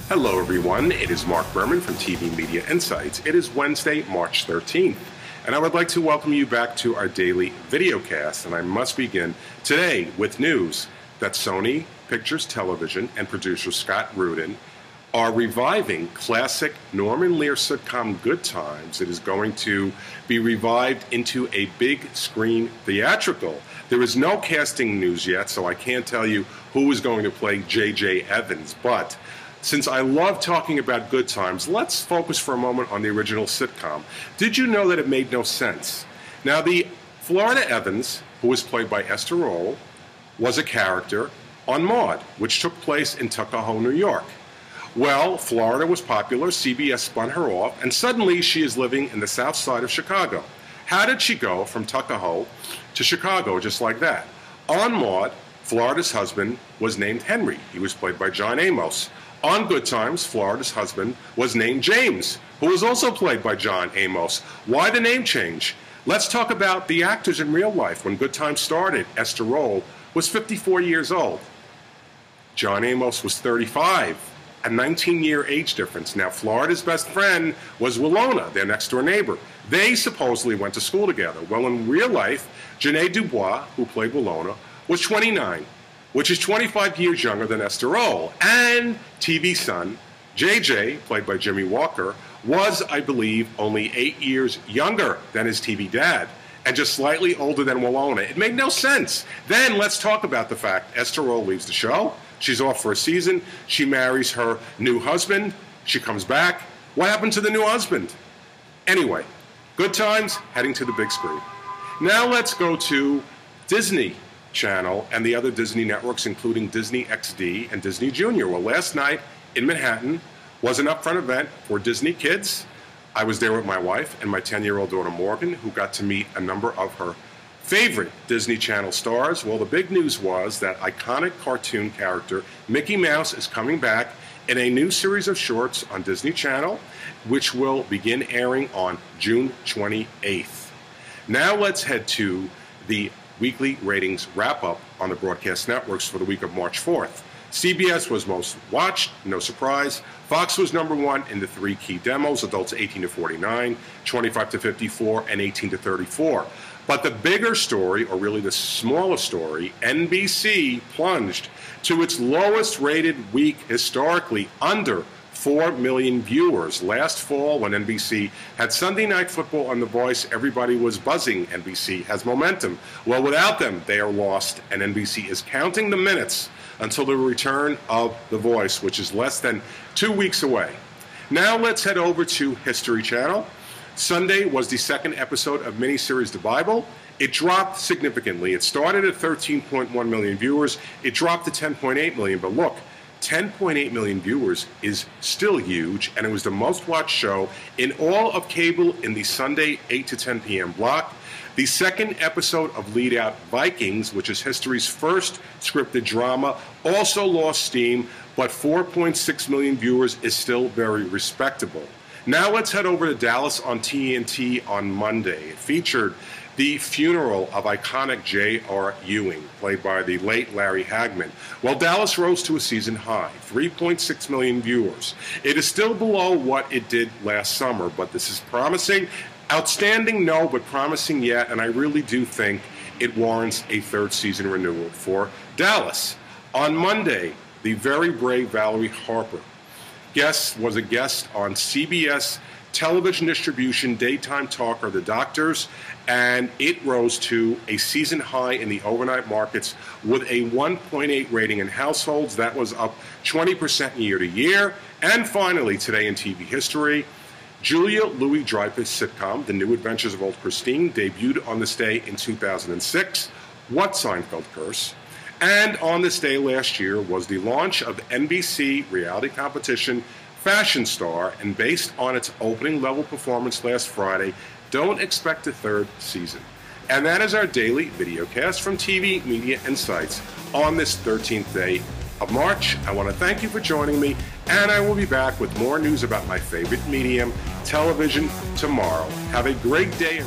Hello everyone, it is Marc Berman from TV Media Insights. It is Wednesday, March 13th, and I would like to welcome you back to our daily videocast, and I must begin today with news that Sony Pictures Television and producer Scott Rudin are reviving classic Norman Lear sitcom Good Times. It is going to be revived into a big screen theatrical. There is no casting news yet, so I can't tell you who is going to play J.J. Evans, but since I love talking about Good Times, let's focus for a moment on the original sitcom. Did you know that it made no sense? Now, the Florida Evans, who was played by Esther Roll, was a character on Maude, which took place in Tuckahoe, New York. Well, Florida was popular, CBS spun her off, and suddenly she is living in the south side of Chicago. How did she go from Tuckahoe to Chicago just like that? On Maude, Florida's husband was named Henry. He was played by John Amos. On Good Times, Florida's husband was named James, who was also played by John Amos. Why the name change? Let's talk about the actors in real life. When Good Times started, Esther Roll was 54 years old. John Amos was 35, a 19-year age difference. Now, Florida's best friend was Willona, their next-door neighbor. They supposedly went to school together. Well, in real life, Janae Dubois, who played Willona, was 29. Which is 25 years younger than Esther Roll. And TV son, JJ, played by Jimmy Walker, was, I believe, only 8 years younger than his TV dad, and just slightly older than Willona. It made no sense. Then let's talk about the fact Esther Roll leaves the show. She's off for a season. She marries her new husband. She comes back. What happened to the new husband? Anyway, Good Times, heading to the big screen. Now let's go to Disney Channel and the other Disney networks, including Disney XD and Disney Junior. Well, last night in Manhattan was an upfront event for Disney Kids. I was there with my wife and my 10-year-old daughter Morgan, who got to meet a number of her favorite Disney Channel stars. Well, the big news was that iconic cartoon character Mickey Mouse is coming back in a new series of shorts on Disney Channel, which will begin airing on June 28th. Now let's head to the weekly ratings wrap-up on the broadcast networks for the week of March 4th. CBS was most watched, no surprise. Fox was number one in the three key demos, adults 18 to 49, 25 to 54, and 18 to 34. But the bigger story, or really the smaller story, NBC plunged to its lowest rated week historically, under 4 million viewers. Last fall, when NBC had Sunday Night Football on The Voice, everybody was buzzing. NBC has momentum. Well, without them, they are lost, and NBC is counting the minutes until the return of The Voice, which is less than 2 weeks away. Now let's head over to History Channel. Sunday was the second episode of miniseries The Bible. It dropped significantly. It started at 13.1 million viewers. It dropped to 10.8 million, but look, 10.8 million viewers is still huge, and it was the most watched show in all of cable in the Sunday 8 to 10 p.m. block. The second episode of Lead Out Vikings, which is history's first scripted drama, also lost steam, but 4.6 million viewers is still very respectable. Now let's head over to Dallas on TNT on Monday. It featured the funeral of iconic J.R. Ewing, played by the late Larry Hagman. Well, Dallas rose to a season high, 3.6 million viewers. It is still below what it did last summer, but this is promising. Outstanding, no, but promising yet, and I really do think it warrants a third season renewal for Dallas. On Monday, the very brave Valerie Harper was a guest on CBS television distribution daytime talker The Doctors, and it rose to a season high in the overnight markets with a 1.8 rating in households. That was up 20% year to year. And finally, today in TV history, Julia Louis-Dreyfus sitcom The New Adventures of Old Christine debuted on this day in 2006. What Seinfeld curse? And on this day last year was the launch of NBC reality competition Fashion Star, and based on its opening level performance last Friday, don't expect a third season. And that is our daily videocast from TV Media Insights on this 13th day of March. I want to thank you for joining me, and I will be back with more news about my favorite medium, television, tomorrow. Have a great day.